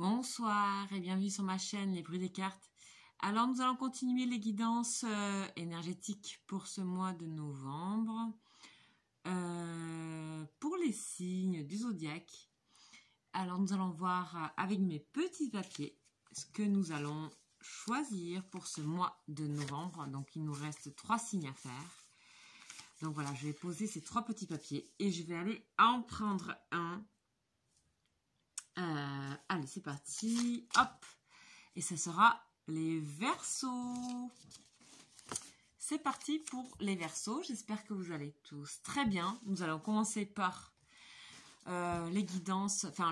Bonsoir et bienvenue sur ma chaîne Les Bruits des Cartes. Alors nous allons continuer les guidances énergétiques pour ce mois de novembre. Pour les signes du zodiaque. Alors nous allons voir avec mes petits papiers ce que nous allons choisir pour ce mois de novembre. Donc il nous reste 3 signes à faire. Donc voilà, je vais poser ces 3 petits papiers et je vais aller en prendre un. Allez, c'est parti. Hop. Et ce sera les Verseaux. C'est parti pour les Verseaux. J'espère que vous allez tous très bien. Nous allons commencer par les guidances, enfin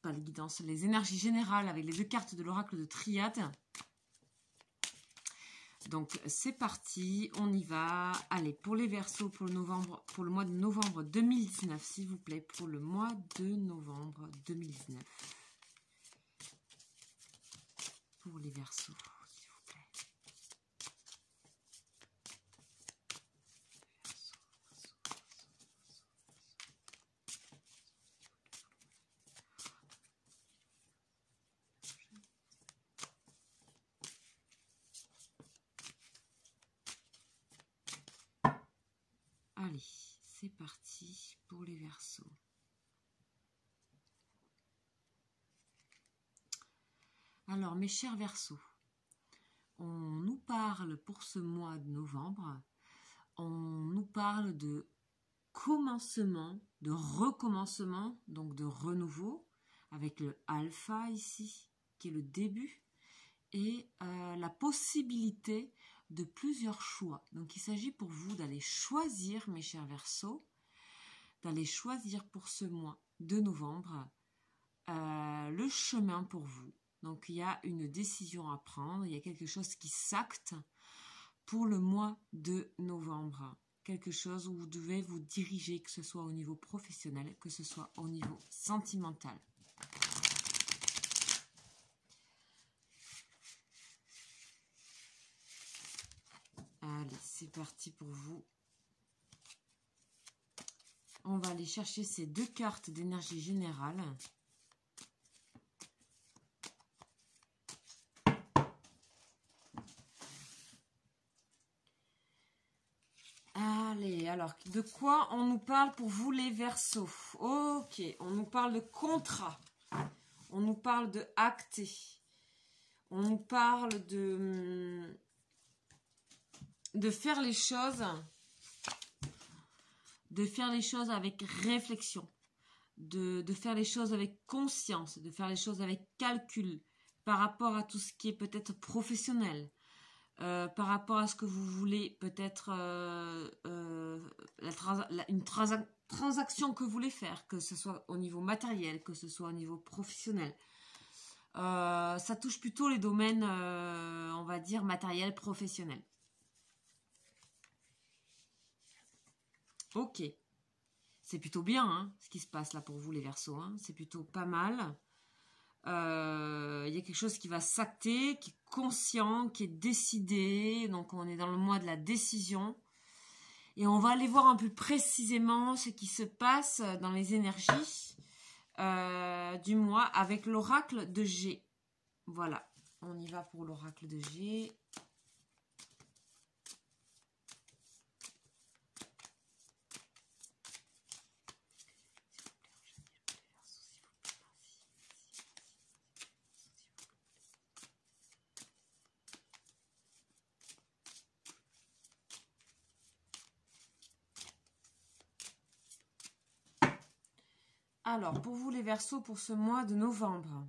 pas les guidances, les énergies générales avec les 2 cartes de l'oracle de Triade. Donc c'est parti, on y va. Allez, pour les Verseaux, pour le mois de novembre 2019, s'il vous plaît, pour le mois de novembre 2019. Pour les Verseaux, s'il vous plaît. Allez, c'est parti pour les Verseaux. Alors, mes chers Verseaux, on nous parle pour ce mois de novembre, on nous parle de commencement, de recommencement, donc de renouveau, avec le alpha ici, qui est le début, et la possibilité de plusieurs choix. Donc il s'agit pour vous d'aller choisir, mes chers Verseaux, d'aller choisir pour ce mois de novembre le chemin pour vous. Donc il y a une décision à prendre, il y a quelque chose qui s'acte pour le mois de novembre. Quelque chose où vous devez vous diriger, que ce soit au niveau professionnel, que ce soit au niveau sentimental. Allez, c'est parti pour vous. On va aller chercher ces 2 cartes d'énergie générale. Allez, alors, de quoi on nous parle pour vous les Verseaux? Ok, on nous parle de contrat. On nous parle de acter. On nous parle de faire les choses. De faire les choses avec réflexion. De faire les choses avec conscience. De faire les choses avec calcul. Par rapport à tout ce qui est peut-être professionnel. Par rapport à ce que vous voulez, peut-être une transaction que vous voulez faire, que ce soit au niveau matériel, que ce soit au niveau professionnel. Ça touche plutôt les domaines, on va dire, matériel, professionnel. Ok. C'est plutôt bien, hein, ce qui se passe là pour vous, les Verseaux. Hein. C'est plutôt pas mal. Il y a quelque chose qui va s'acter, qui est conscient, qui est décidé. Donc on est dans le mois de la décision. Et on va aller voir un peu précisément ce qui se passe dans les énergies du mois avec l'oracle de G. Voilà, on y va pour l'oracle de G. Alors, pour vous les Verseaux, pour ce mois de novembre,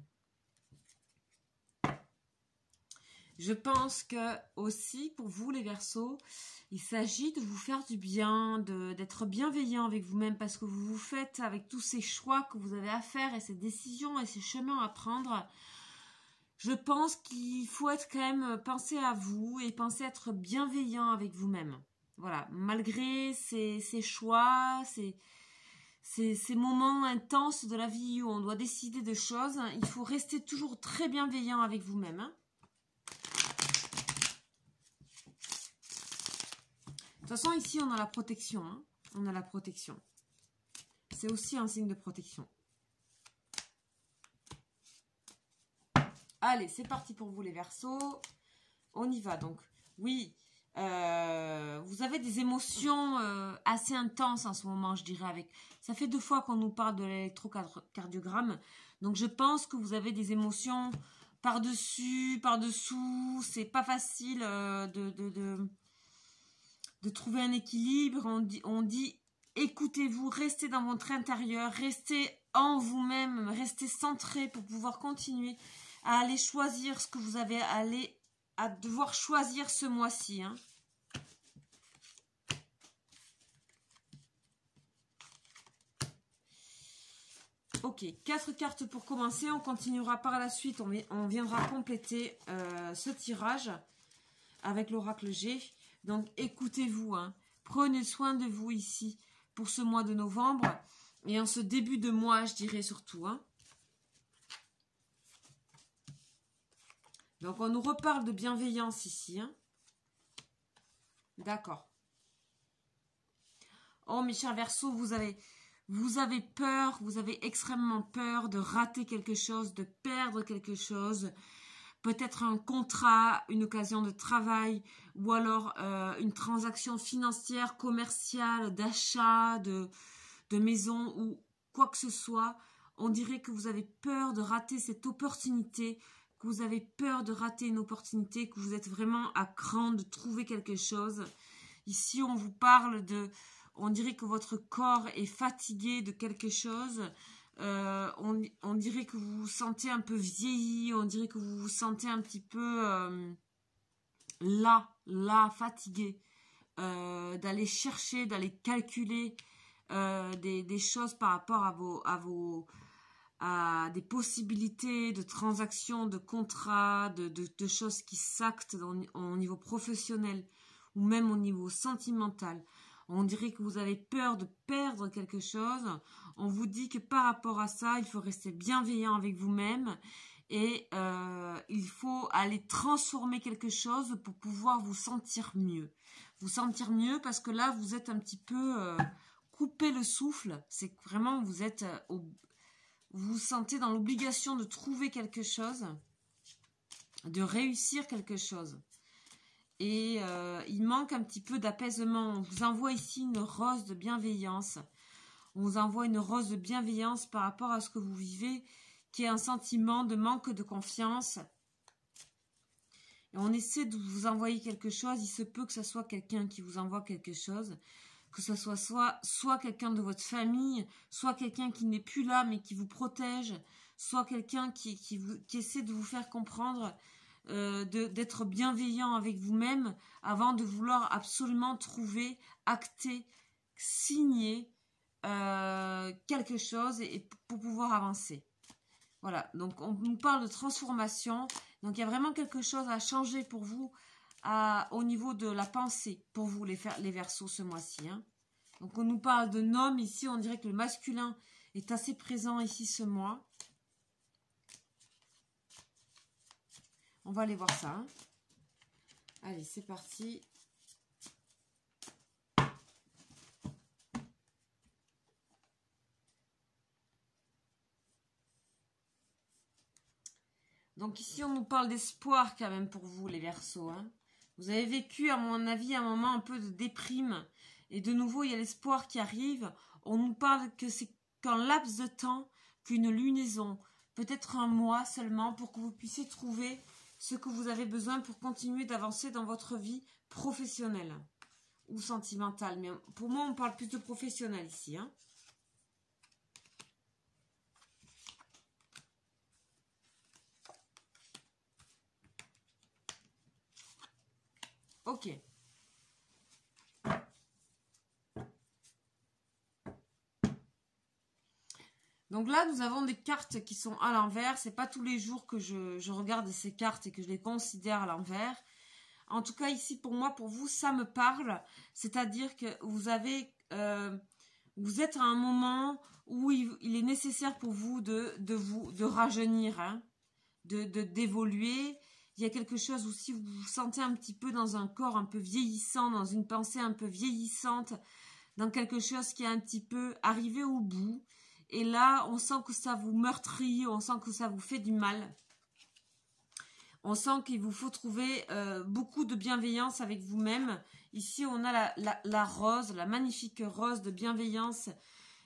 je pense que aussi, pour vous les Verseaux, il s'agit de vous faire du bien, d'être bienveillant avec vous-même, parce que vous vous faites avec tous ces choix que vous avez à faire et ces décisions et ces chemins à prendre. Je pense qu'il faut être quand même, penser à vous et penser à être bienveillant avec vous-même. Voilà, malgré ces choix, ces moments intenses de la vie où on doit décider de choses, il faut rester toujours très bienveillant avec vous-même. Hein. De toute façon, ici, on a la protection. Hein. On a la protection. C'est aussi un signe de protection. Allez, c'est parti pour vous les Verseaux. On y va donc. Oui, vous avez des émotions assez intenses en ce moment, je dirais. Ça fait 2 fois qu'on nous parle de l'électrocardiogramme. Donc, je pense que vous avez des émotions par-dessus, par-dessous. C'est pas facile de trouver un équilibre. On dit écoutez-vous, restez dans votre intérieur, restez en vous-même, restez centré pour pouvoir continuer à aller choisir ce que vous avez à devoir choisir ce mois-ci. Hein. Ok, 4 cartes pour commencer. On continuera par la suite. On viendra compléter ce tirage avec l'oracle G. Donc, écoutez-vous. Hein. Prenez soin de vous ici pour ce mois de novembre. Et en ce début de mois, je dirais surtout. Hein. Donc, on nous reparle de bienveillance ici. Hein. D'accord. Oh, mes chers Verseaux, vous avez peur, vous avez extrêmement peur de rater quelque chose, de perdre quelque chose. Peut-être un contrat, une occasion de travail ou alors une transaction financière, commerciale, d'achat, de maison ou quoi que ce soit. On dirait que vous avez peur de rater cette opportunité, que vous avez peur de rater une opportunité, que vous êtes vraiment à cran de trouver quelque chose. Ici, on vous parle on dirait que votre corps est fatigué de quelque chose. On dirait que vous vous sentez un peu vieilli. On dirait que vous vous sentez un petit peu fatigué. D'aller chercher, d'aller calculer des choses par rapport à des possibilités de transactions, de contrats, de choses qui s'actent au niveau professionnel ou même au niveau sentimental. On dirait que vous avez peur de perdre quelque chose. On vous dit que par rapport à ça, il faut rester bienveillant avec vous-même et il faut aller transformer quelque chose pour pouvoir vous sentir mieux. Vous sentir mieux parce que là, vous êtes un petit peu coupé le souffle. C'est vraiment, vous vous sentez dans l'obligation de trouver quelque chose, de réussir quelque chose. Et il manque un petit peu d'apaisement. On vous envoie ici une rose de bienveillance. On vous envoie une rose de bienveillance par rapport à ce que vous vivez, qui est un sentiment de manque de confiance. Et on essaie de vous envoyer quelque chose. Il se peut que ce soit quelqu'un qui vous envoie quelque chose. Que ce soit quelqu'un de votre famille, soit quelqu'un qui n'est plus là mais qui vous protège, soit quelqu'un qui essaie de vous faire comprendre d'être bienveillant avec vous-même avant de vouloir absolument trouver, acter, signer quelque chose et pour pouvoir avancer. Voilà, donc on nous parle de transformation. Donc il y a vraiment quelque chose à changer pour vous au niveau de la pensée, pour vous les Verseaux ce mois-ci. Hein. Donc on nous parle de nom ici, on dirait que le masculin est assez présent ici ce mois. On va aller voir ça. Hein. Allez, c'est parti. Donc ici, on nous parle d'espoir quand même pour vous, les Verseaux. Hein. Vous avez vécu, à mon avis, un moment un peu de déprime. Et de nouveau, il y a l'espoir qui arrive. On nous parle que c'est qu'un laps de temps, qu'une lunaison, peut-être un mois seulement, pour que vous puissiez trouver ce que vous avez besoin pour continuer d'avancer dans votre vie professionnelle ou sentimentale. Mais pour moi, on parle plus de professionnel ici. Hein. Ok. Donc là, nous avons des cartes qui sont à l'envers. C'est pas tous les jours que je regarde ces cartes et que je les considère à l'envers. En tout cas, ici, pour moi, pour vous, ça me parle. C'est-à-dire que vous êtes à un moment où il est nécessaire pour vous de rajeunir, hein, d'évoluer. Il y a quelque chose aussi, vous vous sentez un petit peu dans un corps un peu vieillissant, dans une pensée un peu vieillissante, dans quelque chose qui est un petit peu arrivé au bout. Et là, on sent que ça vous meurtrit, on sent que ça vous fait du mal. On sent qu'il vous faut trouver beaucoup de bienveillance avec vous-même. Ici, on a la rose, la magnifique rose de bienveillance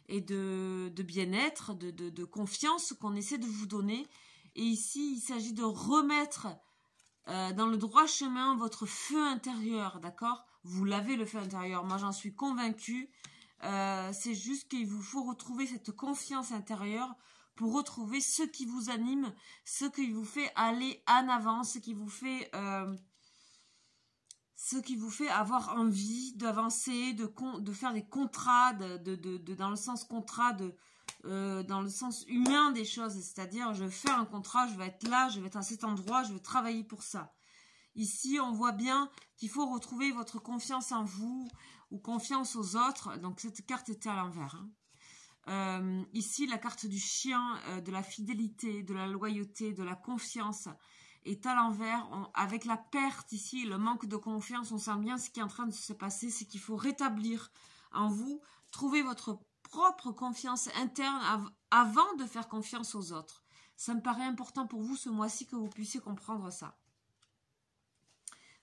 et de bien-être, de confiance qu'on essaie de vous donner. Et ici, il s'agit de remettre dans le droit chemin votre feu intérieur, d'accord? Vous l'avez, le feu intérieur, moi j'en suis convaincue. C'est juste qu'il vous faut retrouver cette confiance intérieure pour retrouver ce qui vous anime, ce qui vous fait aller en avant, ce qui vous fait avoir envie d'avancer, de faire des contrats, dans le sens contrat, dans le sens humain des choses, c'est-à-dire je vais faire un contrat, je vais être là, je vais être à cet endroit, je vais travailler pour ça. Ici, on voit bien qu'il faut retrouver votre confiance en vous ou confiance aux autres. Donc, cette carte était à l'envers. Ici, la carte du chien, de la fidélité, de la loyauté, de la confiance est à l'envers. Avec la perte ici, le manque de confiance, on sent bien ce qui est en train de se passer. C'est qu'il faut rétablir en vous, trouver votre propre confiance interne avant de faire confiance aux autres. Ça me paraît important pour vous ce mois-ci que vous puissiez comprendre ça.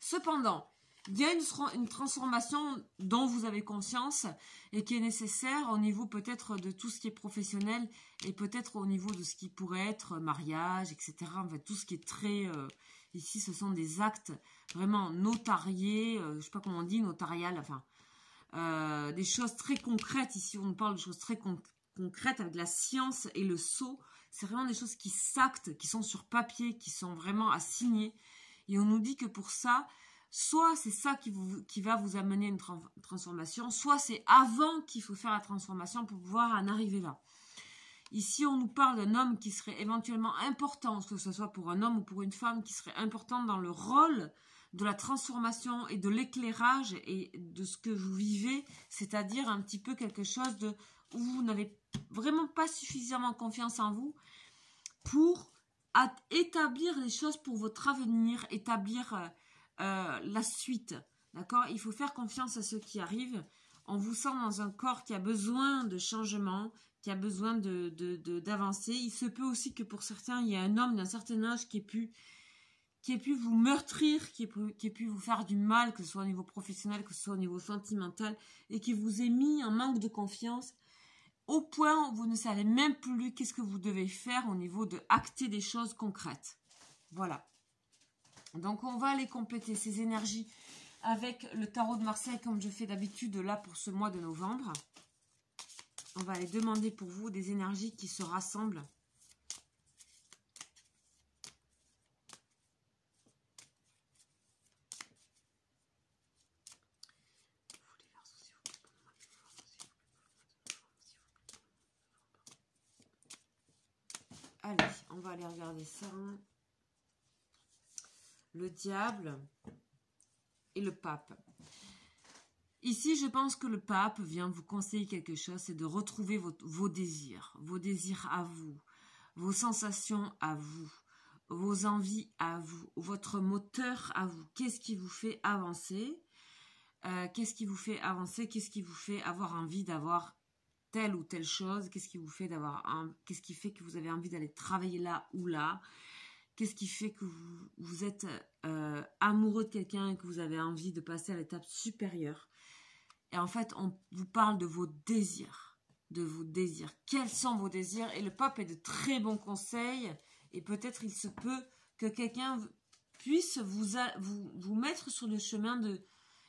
Cependant, il y a une transformation dont vous avez conscience et qui est nécessaire au niveau peut-être de tout ce qui est professionnel et peut-être au niveau de ce qui pourrait être mariage, etc. En fait, tout ce qui est très... ici, ce sont des actes vraiment notariés, je ne sais pas comment on dit, notarial, enfin, des choses très concrètes. Ici, on nous parle de choses très concrètes avec la science et le sceau. C'est vraiment des choses qui s'actent, qui sont sur papier, qui sont vraiment à signer. Et on nous dit que pour ça, soit c'est ça qui va vous amener une transformation, soit c'est avant qu'il faut faire la transformation pour pouvoir en arriver là. Ici, on nous parle d'un homme qui serait éventuellement important, que ce soit pour un homme ou pour une femme, qui serait important dans le rôle de la transformation et de l'éclairage et de ce que vous vivez, c'est-à-dire un petit peu quelque chose où vous n'avez vraiment pas suffisamment confiance en vous pour établir les choses pour votre avenir, établir la suite, d'accord? Il faut faire confiance à ceux qui arrivent. On vous sent dans un corps qui a besoin de changement, qui a besoin d'avancer. Il se peut aussi que pour certains, il y ait un homme d'un certain âge qui ait pu vous meurtrir, qui ait pu vous faire du mal, que ce soit au niveau professionnel, que ce soit au niveau sentimental, et qui vous ait mis en manque de confiance, au point où vous ne savez même plus qu'est-ce que vous devez faire au niveau de acter des choses concrètes. Voilà. Donc, on va aller compléter ces énergies avec le tarot de Marseille, comme je fais d'habitude là pour ce mois de novembre. On va aller demander pour vous des énergies qui se rassemblent. Allez, on va aller regarder ça. Le diable et le pape. Ici, je pense que le pape vient vous conseiller quelque chose, c'est de retrouver vos désirs à vous, vos sensations à vous, vos envies à vous, votre moteur à vous. Qu'est-ce qui vous fait avancer? Qu'est-ce qui vous fait avancer? Qu'est-ce qui vous fait avoir envie d'avoir telle ou telle chose? Qu'est-ce qui vous fait qu'est-ce qui fait que vous avez envie d'aller travailler là ou là? Qu'est-ce qui fait que vous êtes amoureux de quelqu'un et que vous avez envie de passer à l'étape supérieure? Et en fait, on vous parle de vos désirs. Quels sont vos désirs? Et le pape est de très bons conseils. Et peut-être il se peut que quelqu'un puisse vous mettre sur le chemin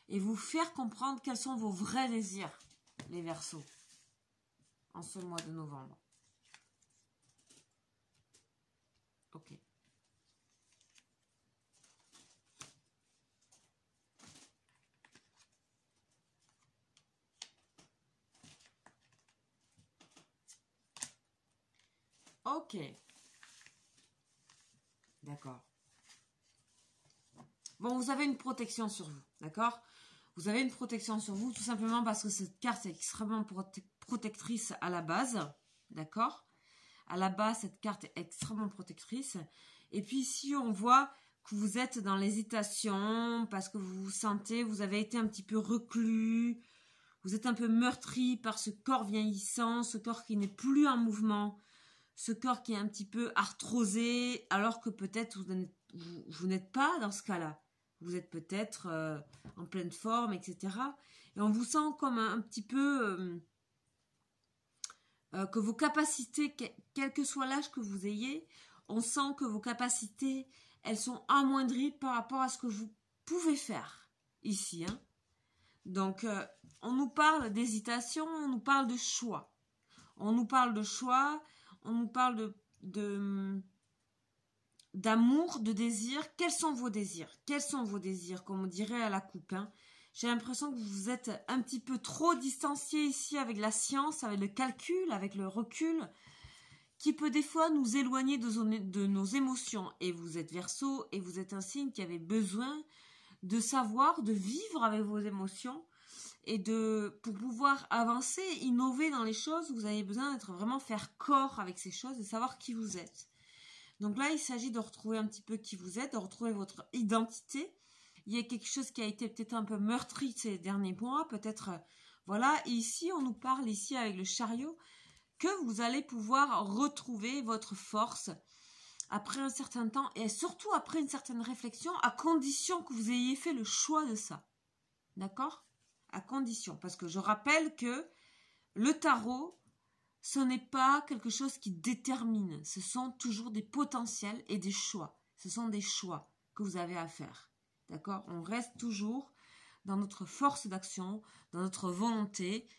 et vous faire comprendre quels sont vos vrais désirs, les Verseaux, en ce mois de novembre. Ok. Ok. D'accord. Bon, vous avez une protection sur vous, d'accord? Vous avez une protection sur vous tout simplement parce que cette carte est extrêmement protectrice à la base, d'accord? À la base, cette carte est extrêmement protectrice. Et puis ici, on voit que vous êtes dans l'hésitation parce que vous vous sentez, vous avez été un petit peu reclus, vous êtes un peu meurtri par ce corps vieillissant, ce corps qui n'est plus en mouvement, ce corps qui est un petit peu arthrosé, alors que peut-être vous n'êtes pas dans ce cas-là. Vous êtes peut-être en pleine forme, etc. Et on vous sent comme un petit peu que vos capacités, quel que soit l'âge que vous ayez, on sent que vos capacités, elles sont amoindries par rapport à ce que vous pouvez faire ici. Hein. Donc, on nous parle d'hésitation, on nous parle de choix. On nous parle de choix, on nous parle d'amour, de désir. Quels sont vos désirs? Quels sont vos désirs, comme on dirait à la coupe, hein? J'ai l'impression que vous êtes un petit peu trop distancié ici avec la science, avec le calcul, avec le recul, qui peut des fois nous éloigner de nos émotions. Et vous êtes Verseau, et vous êtes un signe qui avait besoin de savoir, de vivre avec vos émotions, et pour pouvoir avancer, innover dans les choses, vous avez besoin d'être vraiment faire corps avec ces choses, de savoir qui vous êtes. Donc là, il s'agit de retrouver un petit peu qui vous êtes, de retrouver votre identité. Il y a quelque chose qui a été peut-être un peu meurtri ces derniers mois, peut-être, voilà. Et ici, on nous parle ici avec le chariot que vous allez pouvoir retrouver votre force après un certain temps et surtout après une certaine réflexion, à condition que vous ayez fait le choix de ça. D'accord ? À condition. Parce que je rappelle que le tarot, ce n'est pas quelque chose qui détermine. Ce sont toujours des potentiels et des choix. Ce sont des choix que vous avez à faire. D'accord ? On reste toujours dans notre force d'action, dans notre volonté.